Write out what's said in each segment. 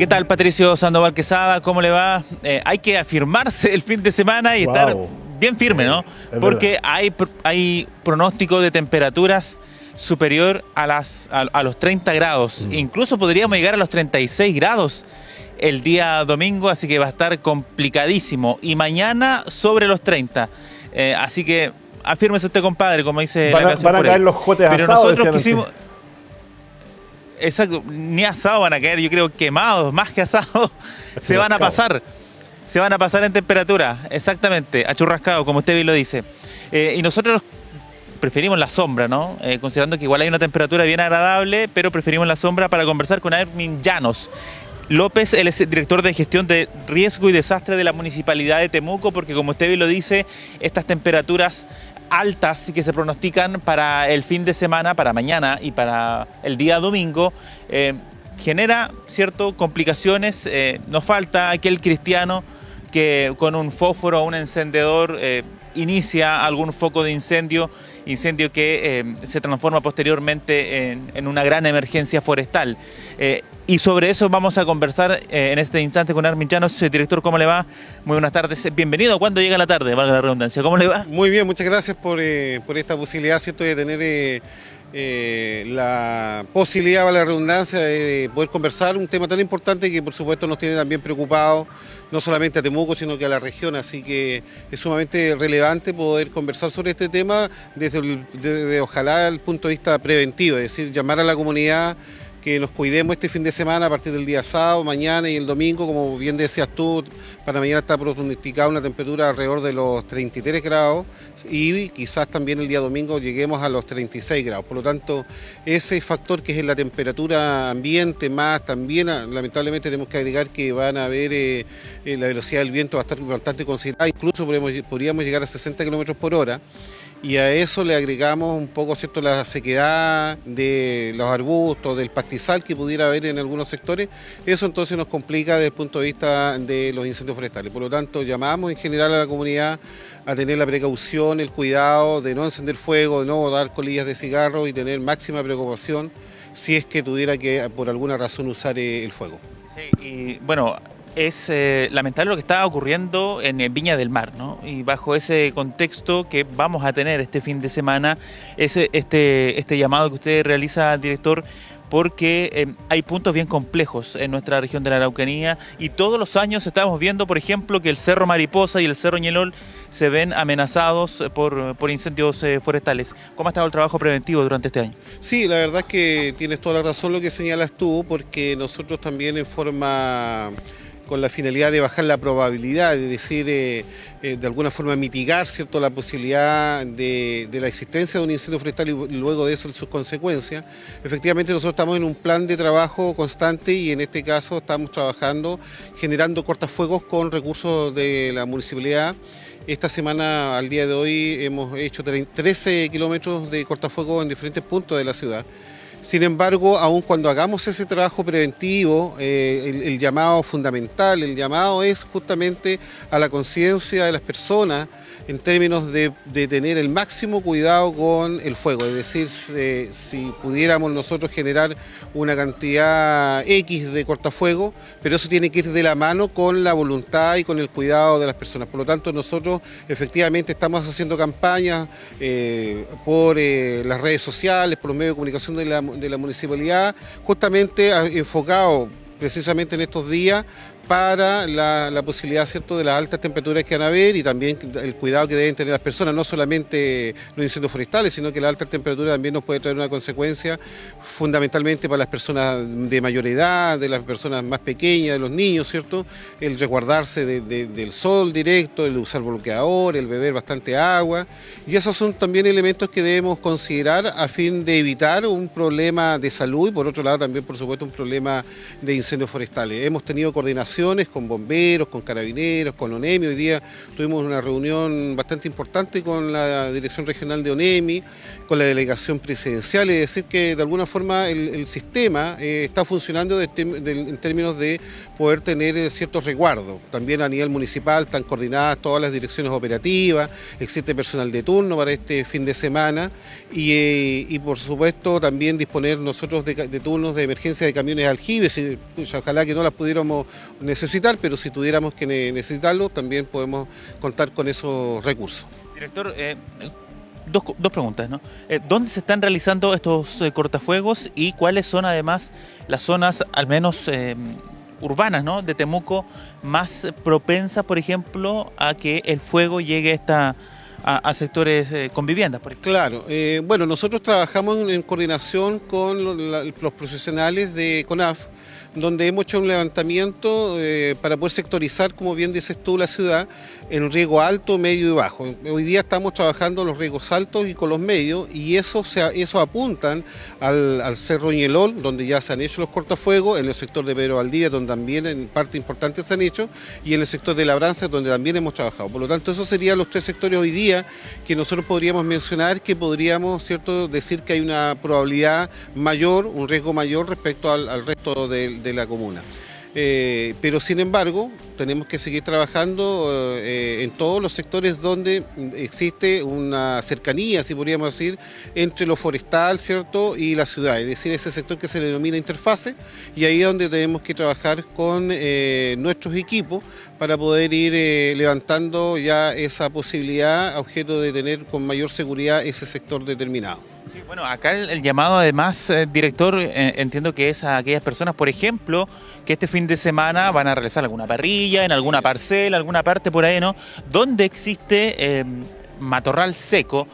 ¿Qué tal, Patricio Sandoval Quesada? ¿Cómo le va? Hay que afirmarse el fin de semana y estar bien firme, ¿no? Porque hay pronóstico de temperaturas superior a los 30 grados. Incluso podríamos llegar a los 36 grados el día domingo, así que va a estar complicadísimo. Y mañana sobre los 30. Así que afírmese usted, compadre, como dice la canción. Van a caer los jotes Pero asados, nosotros quisimos... Exacto, ni asado van a caer, yo creo quemados, más que asados, se van a pasar en temperatura, exactamente, achurrascados, como usted bien lo dice. Y nosotros preferimos la sombra, ¿no? Considerando que igual hay una temperatura bien agradable, pero preferimos la sombra para conversar con Ermin Llanos López. Él es el director de gestión de riesgo y desastre de la Municipalidad de Temuco, porque como usted bien lo dice, estas temperaturas altas que se pronostican para el fin de semana, para mañana y para el día domingo, genera, ¿cierto?, complicaciones. Nos falta aquel cristiano que con un fósforo o un encendedor inicia algún foco de incendio que se transforma posteriormente en una gran emergencia forestal. Y sobre eso vamos a conversar en este instante con Ermin Llanos. Director, ¿cómo le va? Muy buenas tardes. Bienvenido. ¿Cuándo llega la tarde? Valga la redundancia. ¿Cómo le va? Muy bien, muchas gracias por esta posibilidad, ¿cierto?, de tener la posibilidad, valga la redundancia, de poder conversar un tema tan importante que por supuesto nos tiene también preocupados, no solamente a Temuco, sino que a la región. Así que es sumamente relevante poder conversar sobre este tema desde ojalá el punto de vista preventivo, es decir, llamar a la comunidad que nos cuidemos este fin de semana a partir del día sábado, mañana y el domingo. Como bien decías tú, para mañana está pronosticada una temperatura alrededor de los 33 grados y quizás también el día domingo lleguemos a los 36 grados. Por lo tanto, ese factor que es la temperatura ambiente más también, lamentablemente tenemos que agregar que van a haber la velocidad del viento va a estar bastante considerada, incluso podríamos llegar a 60 kilómetros por hora. Y a eso le agregamos un poco, ¿cierto?, la sequedad de los arbustos, del pastizal que pudiera haber en algunos sectores. Eso entonces nos complica desde el punto de vista de los incendios forestales. Por lo tanto, llamamos en general a la comunidad a tener la precaución, el cuidado de no encender fuego, de no botar colillas de cigarro y tener máxima preocupación si es que tuviera que por alguna razón usar el fuego. Sí, y bueno, es lamentable lo que está ocurriendo en Viña del Mar, ¿no? Y bajo ese contexto que vamos a tener este fin de semana, este llamado que usted realiza, director, porque hay puntos bien complejos en nuestra región de la Araucanía y todos los años estamos viendo, por ejemplo, que el Cerro Mariposa y el Cerro Ñelol se ven amenazados por incendios forestales. ¿Cómo ha estado el trabajo preventivo durante este año? Sí, la verdad es que tienes toda la razón lo que señalas tú, porque nosotros también con la finalidad de bajar la probabilidad, es decir, de alguna forma mitigar, ¿cierto?, la posibilidad de la existencia de un incendio forestal y luego de eso sus consecuencias. Efectivamente, nosotros estamos en un plan de trabajo constante y en este caso estamos trabajando, generando cortafuegos con recursos de la municipalidad. Esta semana, al día de hoy, hemos hecho 13 kilómetros de cortafuegos en diferentes puntos de la ciudad. Sin embargo, aun cuando hagamos ese trabajo preventivo, el llamado fundamental, el llamado es justamente a la conciencia de las personas en términos de tener el máximo cuidado con el fuego. Es decir, si pudiéramos nosotros generar una cantidad X de cortafuego, pero eso tiene que ir de la mano con la voluntad y con el cuidado de las personas. Por lo tanto, nosotros efectivamente estamos haciendo campañas por las redes sociales, por los medios de comunicación de la municipalidad, justamente enfocado precisamente en estos días para la posibilidad, ¿cierto?, de las altas temperaturas que van a haber y también el cuidado que deben tener las personas, no solamente los incendios forestales, sino que la alta temperatura también nos puede traer una consecuencia fundamentalmente para las personas de mayor edad, de las personas más pequeñas, de los niños, ¿cierto?, el resguardarse del sol directo, el usar bloqueador, el beber bastante agua, y esos son también elementos que debemos considerar a fin de evitar un problema de salud y por otro lado también, por supuesto, un problema de incendios forestales. Hemos tenido coordinación coordinaciones con bomberos, con carabineros, con ONEMI. Hoy día tuvimos una reunión bastante importante con la Dirección Regional de ONEMI, con la delegación presidencial, es decir, que de alguna forma el sistema está funcionando en términos de poder tener ciertos resguardos. También a nivel municipal están coordinadas todas las direcciones operativas, existe personal de turno para este fin de semana y por supuesto también disponer nosotros de turnos de emergencia de camiones aljibes. Ojalá que no las pudiéramos necesitar, pero si tuviéramos que necesitarlo también podemos contar con esos recursos. Director, dos preguntas, ¿no? ¿Dónde se están realizando estos cortafuegos y cuáles son además las zonas, al menos urbanas, ¿no?, de Temuco más propensas, por ejemplo, a que el fuego llegue a sectores con viviendas, por ejemplo? Claro, bueno, nosotros trabajamos en coordinación con los profesionales de CONAF, donde hemos hecho un levantamiento para poder sectorizar, como bien dices tú, la ciudad en riesgo alto, medio y bajo. Hoy día estamos trabajando los riesgos altos y con los medios, y eso apuntan al Cerro Ñelol, donde ya se han hecho los cortafuegos, en el sector de Pedro Valdivia, donde también en parte importante se han hecho, y en el sector de Labranza, donde también hemos trabajado. Por lo tanto, esos serían los tres sectores hoy día que nosotros podríamos mencionar, que podríamos, ¿cierto?, decir que hay una probabilidad mayor, un riesgo mayor respecto al resto de la comuna. Pero sin embargo, tenemos que seguir trabajando en todos los sectores donde existe una cercanía, si podríamos decir, entre lo forestal, ¿cierto?, y la ciudad, es decir, ese sector que se denomina interfase, y ahí es donde tenemos que trabajar con nuestros equipos para poder ir levantando ya esa posibilidad a objeto de tener con mayor seguridad ese sector determinado. Sí, bueno, acá el llamado además, director, entiendo que es a aquellas personas, por ejemplo, que este fin de semana van a realizar alguna parrilla en alguna parcela, alguna parte por ahí, ¿no?, donde existe matorral seco,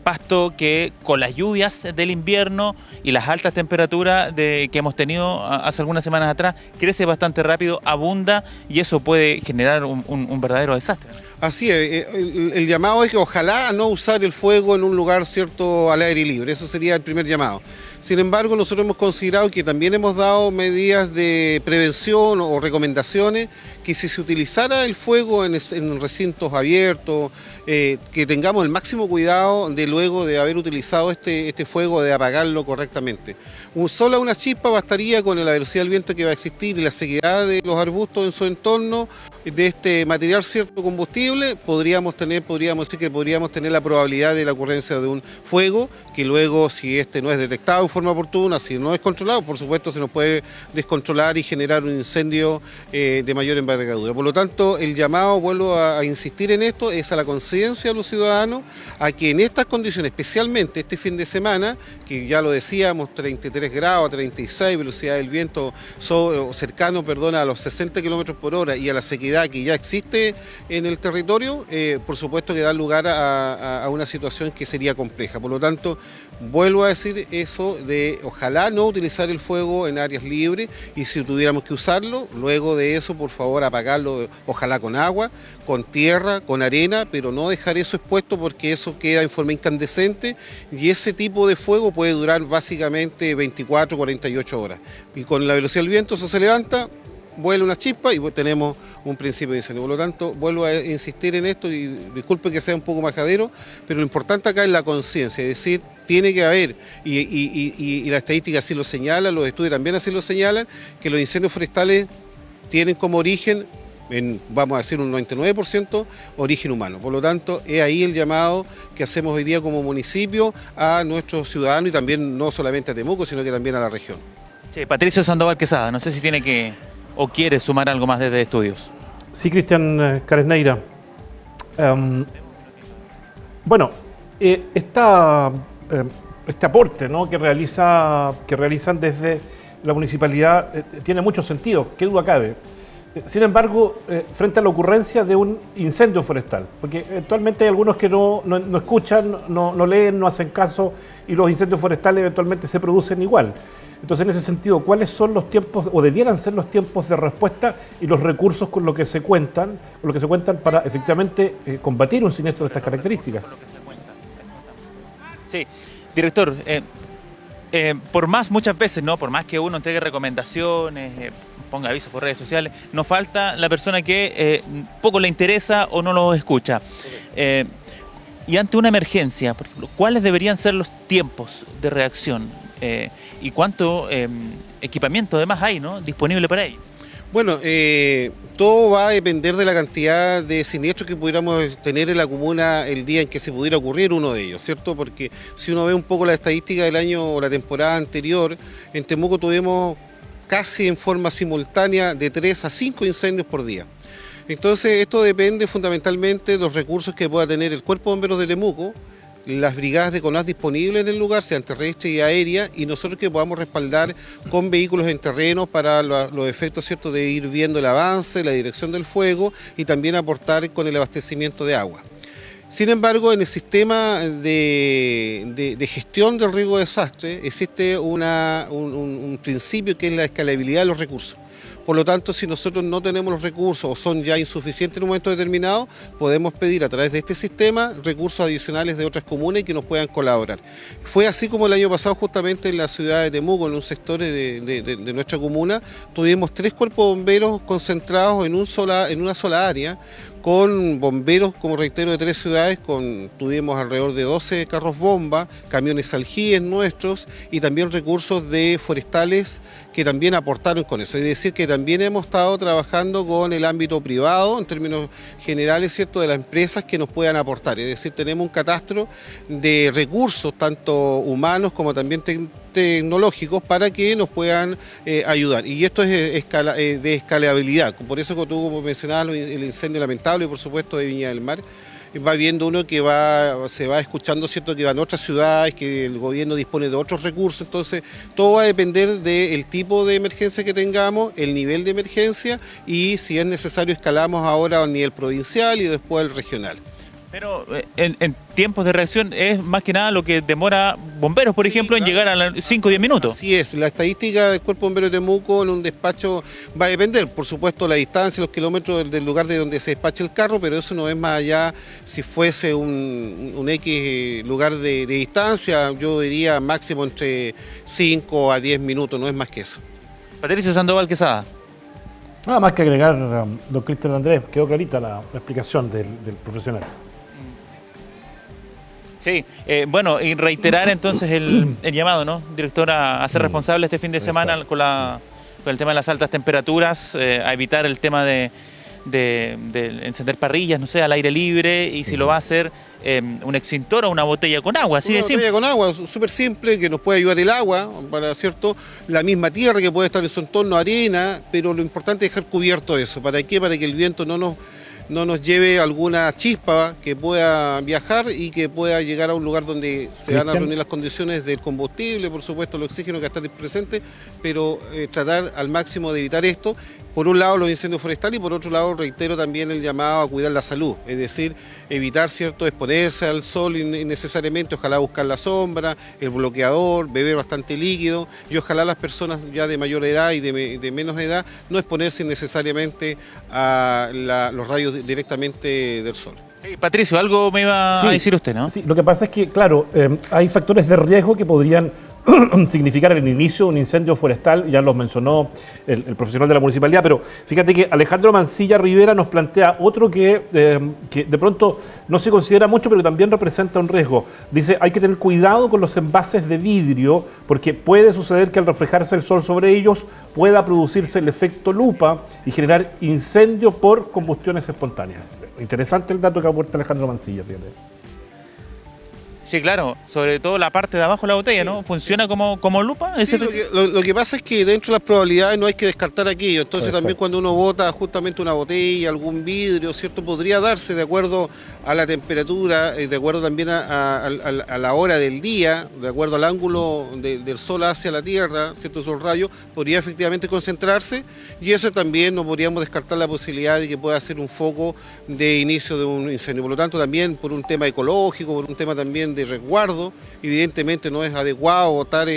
pasto que con las lluvias del invierno y las altas temperaturas que hemos tenido hace algunas semanas atrás, crece bastante rápido, abunda, y eso puede generar un verdadero desastre. Así es, el llamado es que ojalá no usar el fuego en un lugar, ¿cierto?, al aire libre. Eso sería el primer llamado. Sin embargo, nosotros hemos considerado que también hemos dado medidas de prevención o recomendaciones, que si se utilizara el fuego en recintos abiertos, que tengamos el máximo cuidado de luego de haber utilizado este fuego, de apagarlo correctamente. Solo una chispa bastaría con la velocidad del viento que va a existir y la sequedad de los arbustos en su entorno, de este material, cierto combustible, podríamos decir que podríamos tener la probabilidad de la ocurrencia de un fuego, que luego, si este no es detectado en forma oportuna, si no es controlado, por supuesto se nos puede descontrolar y generar un incendio de mayor envergadura. Por lo tanto, el llamado, vuelvo a insistir en esto, es a la conciencia de los ciudadanos, a que en estas condiciones, especialmente este fin de semana, que ya lo decíamos, 33 grados, 36, velocidad del viento cercano, a los 60 kilómetros por hora, y a la sequedad que ya existe en el territorio, por supuesto que da lugar a una situación que sería compleja. Por lo tanto, vuelvo a decir eso de ojalá no utilizar el fuego en áreas libres, y si tuviéramos que usarlo, luego de eso, por favor, apagarlo, ojalá con agua, con tierra, con arena, pero no dejar eso expuesto, porque eso queda en forma incandescente, y ese tipo de fuego puede durar básicamente 24, 48 horas. Y con la velocidad del viento eso se levanta, vuela una chispa y tenemos un principio de incendio. Por lo tanto, vuelvo a insistir en esto, y disculpe que sea un poco majadero, pero lo importante acá es la conciencia, es decir, tiene que haber, y la estadística así lo señala, los estudios también así lo señalan, que los incendios forestales tienen como origen, vamos a decir un 99%, origen humano. Por lo tanto, es ahí el llamado que hacemos hoy día como municipio a nuestros ciudadanos, y también no solamente a Temuco, sino que también a la región. Sí, Patricio Sandoval Quesada, no sé si tiene que o quiere sumar algo más desde estudios. Sí, Cristian Caresneira. Bueno, este aporte, ¿no?, que realizan desde la municipalidad tiene mucho sentido, qué duda cabe. Sin embargo, frente a la ocurrencia de un incendio forestal, porque eventualmente hay algunos que no escuchan, no leen, no hacen caso, y los incendios forestales eventualmente se producen igual. Entonces, en ese sentido, ¿cuáles son los tiempos, o debieran ser los tiempos de respuesta y los recursos con los que se cuentan para efectivamente combatir un siniestro de estas características? Sí, director, muchas veces, ¿no?, por más que uno entregue recomendaciones, ponga avisos por redes sociales, no falta la persona que poco le interesa o no lo escucha. Y ante una emergencia, por ejemplo, ¿cuáles deberían ser los tiempos de reacción? ¿Y cuánto equipamiento además hay, ¿no?, disponible para ello? Bueno, todo va a depender de la cantidad de siniestros que pudiéramos tener en la comuna el día en que se pudiera ocurrir uno de ellos, ¿cierto? Porque si uno ve un poco la estadística del año o la temporada anterior, en Temuco tuvimos casi en forma simultánea de 3 a 5 incendios por día. Entonces, esto depende fundamentalmente de los recursos que pueda tener el Cuerpo de Bomberos de Temuco, las brigadas de CONAS disponibles en el lugar, sean terrestre y aérea, y nosotros que podamos respaldar con vehículos en terreno para los efectos, ¿cierto?, de ir viendo el avance, la dirección del fuego y también aportar con el abastecimiento de agua. Sin embargo, en el sistema de gestión del riesgo de desastre existe un principio que es la escalabilidad de los recursos. Por lo tanto, si nosotros no tenemos los recursos o son ya insuficientes en un momento determinado, podemos pedir a través de este sistema recursos adicionales de otras comunas y que nos puedan colaborar. Fue así como el año pasado, justamente en la ciudad de Temuco, en un sector de nuestra comuna, tuvimos 3 cuerpos de bomberos concentrados en una sola área, con bomberos, como reitero, de 3 ciudades, tuvimos alrededor de 12 carros bomba, camiones aljíes nuestros y también recursos de forestales que también aportaron con eso. Es decir, que también hemos estado trabajando con el ámbito privado, en términos generales, ¿cierto?, de las empresas que nos puedan aportar. Es decir, tenemos un catastro de recursos, tanto humanos como también tecnológicos, para que nos puedan ayudar. Y esto es de escalabilidad. Por eso, como tú mencionabas, el incendio lamentable, por supuesto, de Viña del Mar, va viendo uno que se va escuchando, ¿cierto?, que van a otras ciudades, que el gobierno dispone de otros recursos. Entonces, todo va a depender del tipo de emergencia que tengamos, el nivel de emergencia, y si es necesario escalamos ahora a nivel provincial y después al regional. Pero en tiempos de reacción es más que nada lo que demora bomberos, por ejemplo, en llegar a 5 o 10 minutos. Así es, la estadística del Cuerpo de Bomberos de Temuco en un despacho va a depender, por supuesto, la distancia, los kilómetros del lugar de donde se despache el carro, pero eso no es más allá. Si fuese un X lugar de distancia, yo diría máximo entre 5 a 10 minutos, no es más que eso. Patricio Sandoval Quesada. Nada más que agregar, don Cristian Andrés, quedó clarita la explicación del profesional. Sí, bueno, y reiterar entonces el llamado, ¿no, director, a ser responsable este fin de semana con el tema de las altas temperaturas, a evitar el tema de encender parrillas, no sé, al aire libre, y si lo va a hacer, un extintor o una botella con agua, así de simple. Una botella con agua, súper simple, que nos puede ayudar el agua, ¿cierto? La misma tierra que puede estar en su entorno, arena, pero lo importante es dejar cubierto eso. ¿Para qué? Para que el viento no nos lleve alguna chispa que pueda viajar y que pueda llegar a un lugar donde se van a reunir las condiciones del combustible, por supuesto el oxígeno que está presente, pero tratar al máximo de evitar esto. Por un lado los incendios forestales y por otro lado reitero también el llamado a cuidar la salud, es decir, evitar, ¿cierto?, exponerse al sol innecesariamente, ojalá buscar la sombra, el bloqueador, beber bastante líquido y ojalá las personas ya de mayor edad y de menos edad no exponerse innecesariamente a los rayos directamente del sol. Sí, Patricio, algo me iba a decir usted, ¿no? Sí, lo que pasa es que, claro, hay factores de riesgo que podrían significar el inicio de un incendio forestal, ya los mencionó el profesional de la municipalidad, pero fíjate que Alejandro Mancilla Rivera nos plantea otro que de pronto no se considera mucho, pero también representa un riesgo. Dice, hay que tener cuidado con los envases de vidrio, porque puede suceder que al reflejarse el sol sobre ellos pueda producirse el efecto lupa y generar incendio por combustiones espontáneas. Interesante el dato que aporta Alejandro Mancilla, fíjate. Sí, claro, sobre todo la parte de abajo de la botella, ¿no? ¿Funciona como lupa? Sí, lo que pasa es que dentro de las probabilidades no hay que descartar aquello. Entonces también cuando uno bota justamente una botella, algún vidrio, ¿cierto?, podría darse de acuerdo a la temperatura, de acuerdo también a la hora del día, de acuerdo al ángulo del sol hacia la tierra, ¿cierto?, esos rayos, podría efectivamente concentrarse y eso también no podríamos descartar la posibilidad de que pueda ser un foco de inicio de un incendio. Por lo tanto, también por un tema ecológico, por un tema también de resguardo, evidentemente no es adecuado botar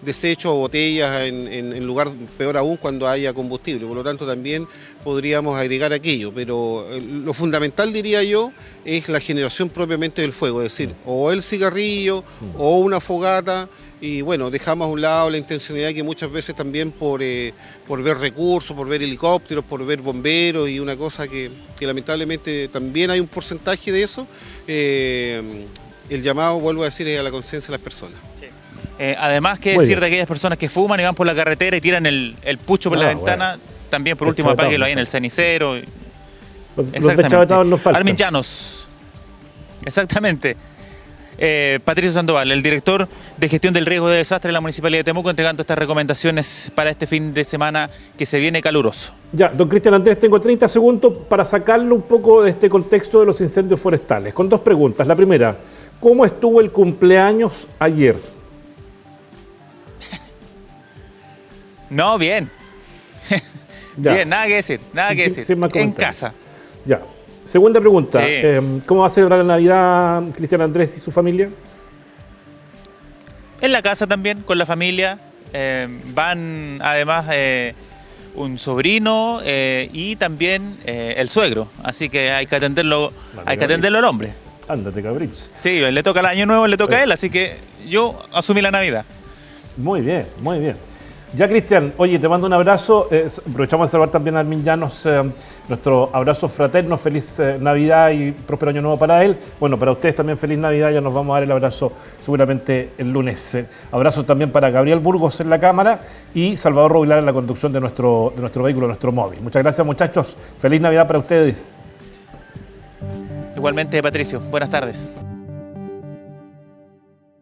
desechos o botellas en lugar, peor aún, cuando haya combustible. Por lo tanto, también podríamos agregar aquello, pero lo fundamental, diría yo, es la generación propiamente del fuego, es decir, o el cigarrillo o una fogata, Y bueno, dejamos a un lado la intencionalidad que muchas veces también por ver recursos, por ver helicópteros, por ver bomberos y una cosa que lamentablemente también hay un porcentaje de eso, el llamado, vuelvo a decir, es a la conciencia de las personas. Además que Muy decir bien. de aquellas personas que fuman y van por la carretera y tiran el pucho por la ventana, también por último apáguelo ahí en el cenicero. Los Exactamente. deschavetados nos faltan. Armin Llanos. Exactamente. Patricio Sandoval, el director de gestión del riesgo de desastre de la Municipalidad de Temuco, entregando estas recomendaciones para este fin de semana que se viene caluroso. Ya, don Cristian Andrés, tengo 30 segundos para sacarlo un poco de este contexto de los incendios forestales, con dos preguntas. La primera, ¿cómo estuvo el cumpleaños ayer? No, bien. Ya. Bien, nada que decir, nada que Sin- decir. sin más En comentarios. casa. Ya. Segunda pregunta, Sí. ¿cómo va a celebrar la Navidad Cristian Andrés y su familia? En la casa también, con la familia. Van además un sobrino y también el suegro. Así que hay que atenderlo, hay que atenderlo al hombre. Ándate, cabrix. Sí, le toca el año nuevo, le toca a él, así que yo asumí la Navidad. Muy bien, muy bien. Ya, Cristian, oye, te mando un abrazo. Aprovechamos de saludar también a Armin Llanos, nuestro abrazo fraterno. Feliz Navidad y próspero año nuevo para él. Bueno, para ustedes también feliz Navidad. Ya nos vamos a dar el abrazo seguramente el lunes. Abrazo también para Gabriel Burgos en la cámara y Salvador Robilar en la conducción de nuestro vehículo, nuestro móvil. Muchas gracias, muchachos. Feliz Navidad para ustedes. Igualmente, Patricio. Buenas tardes.